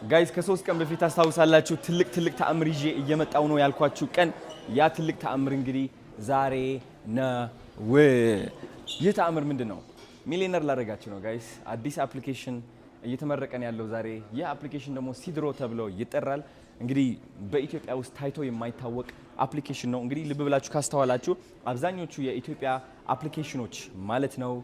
ጋይስ ከ3 ቀን በፊት አስታውሳላችሁ ትልቅ ተአምር ይዤ እየመጣው ነው ያልኳችሁ ቀን ያ ትልቅ ተአምር እንግዲህ ዛሬ ነው። ይህ ተአምር ምንድነው? ሚሊየነር ላደርጋችሁ ነው ጋይስ። አዲስ አፕሊኬሽን እየተመረቀን ያለው ዛሬ። ይህ አፕሊኬሽን ደግሞ ሲድሮ ተብሎ ይጠራል። እንግዲህ በኢትዮጵያ ውስጥ ታይቶ የማይታወቅ አፕሊኬሽን ነው። እንግዲህ ልብ ብላችሁ ካስተዋላችሁ አብዛኞቹ የኢትዮጵያ አፕሊኬሽኖች ማለት ነው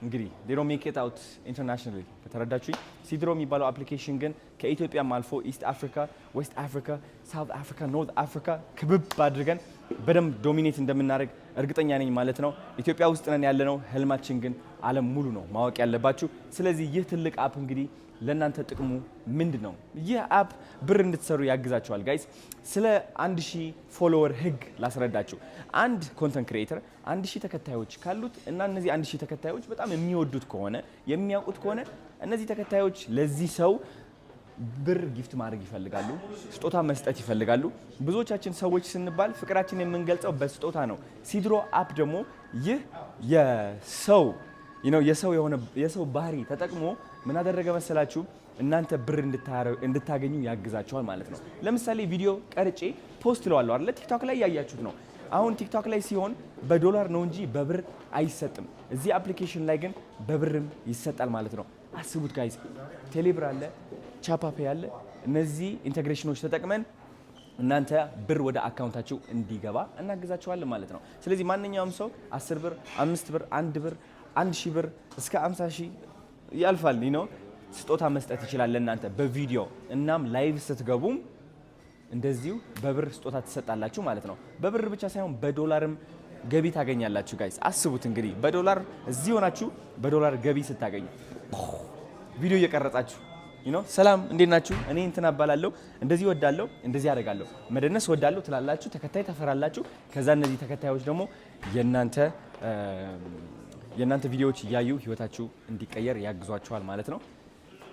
እንግዲህ they don't make it out internationally ከተረዳችሁ። ሲድሮ የሚባለው አፕሊኬሽን ግን ከኢትዮጵያም አልፎ ኢስት አፍሪካ፣ ዌስት አፍሪካ፣ ሳውት አፍሪካ፣ ኖርዝ አፍሪካ ክብብ አድርገን በደንብ ዶሚኔት እንደምናደርግ እርግጠኛ ነኝ ማለት ነው። ኢትዮጵያ ውስጥ ነን ያለነው፣ ህልማችን ግን ዓለም ሙሉ ነው ማወቅ ያለባችሁ። ስለዚህ ይህ ትልቅ አፕ እንግዲህ ለእናንተ ጥቅሙ ምንድን ነው? ይህ አፕ ብር እንድትሰሩ ያግዛችኋል ጋይስ። ስለ 1000 ፎሎወር ህግ ላስረዳችሁ። አንድ ኮንተንት ክሪኤተር 1000 ተከታዮች ካሉት እና እነዚህ 1000 ተከታዮች በጣም የሚወዱት ከሆነ የሚያውቁት ከሆነ እነዚህ ተከታዮች ለዚህ ሰው ብር ጊፍት ማድረግ ይፈልጋሉ፣ ስጦታ መስጠት ይፈልጋሉ። ብዙዎቻችን ሰዎች ስንባል ፍቅራችን የምንገልጸው በስጦታ ነው። ሲድሮ አፕ ደግሞ ይህ የሰው ባህሪ ተጠቅሞ ምን አደረገ መሰላችሁ? እናንተ ብር እንድታገኙ ያግዛችኋል ማለት ነው። ለምሳሌ ቪዲዮ ቀርጬ ፖስት ለዋለሁ አይደል? ቲክቶክ ላይ ያያችሁት ነው። አሁን ቲክቶክ ላይ ሲሆን በዶላር ነው እንጂ በብር አይሰጥም። እዚህ አፕሊኬሽን ላይ ግን በብርም ይሰጣል ማለት ነው። አስቡት ጋይስ። ቴሌብር አለ፣ ቻፓፔ አለ። እነዚህ ኢንተግሬሽኖች ተጠቅመን እናንተ ብር ወደ አካውንታችሁ እንዲገባ እናግዛችኋለን ማለት ነው። ስለዚህ ማንኛውም ሰው 10 ብር፣ 5 ብር፣ 1 ብር፣ 1000 ብር እስከ 50 ሺህ ያልፋል ነው ስጦታ መስጠት ይችላል ለእናንተ በቪዲዮ። እናም ላይቭ ስትገቡም እንደዚሁ በብር ስጦታ ትሰጣላችሁ ማለት ነው። በብር ብቻ ሳይሆን በዶላርም ገቢ ታገኛላችሁ ጋይስ። አስቡት እንግዲህ በዶላር እዚህ ሆናችሁ በዶላር ገቢ ስታገኙ ቪዲዮ እየቀረጻችሁ ሰላም እንዴት ናችሁ? እኔ እንትን አባላለሁ፣ እንደዚህ ወዳለሁ፣ እንደዚህ አደርጋለሁ፣ መደነስ ወዳለሁ ትላላችሁ፣ ተከታይ ተፈራላችሁ። ከዛ እነዚህ ተከታዮች ደግሞ የእናንተ ቪዲዮዎች እያዩ ህይወታችሁ እንዲቀየር ያግዟችኋል ማለት ነው።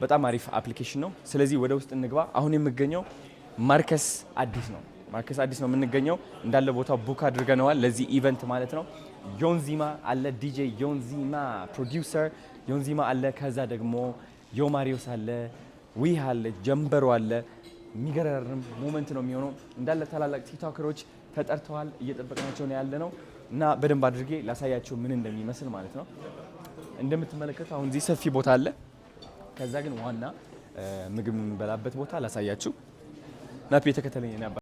በጣም አሪፍ አፕሊኬሽን ነው። ስለዚህ ወደ ውስጥ እንግባ። አሁን የምገኘው ማርከስ አዲስ ነው የምንገኘው። እንዳለ ቦታው ቡክ አድርገነዋል ለዚህ ኢቨንት ማለት ነው። ዮንዚማ አለ፣ ዲጄ ዮንዚማ ፕሮዲውሰር ዮንዚማ አለ። ከዛ ደግሞ ዮማሪዮስ አለ፣ ዊህ አለ፣ ጀምበሮ አለ። የሚገርም ሞመንት ነው የሚሆነው። እንዳለ ታላላቅ ቲክቶከሮች ተጠርተዋል፣ እየጠበቅናቸው ነው ያለ ነው እና በደንብ አድርጌ ላሳያቸው ምን እንደሚመስል ማለት ነው። እንደምትመለከቱ አሁን እዚህ ሰፊ ቦታ አለ። ከዛ ግን ዋና ምግብ የምንበላበት ቦታ ላሳያችሁ። ናፒ የተከተለኝ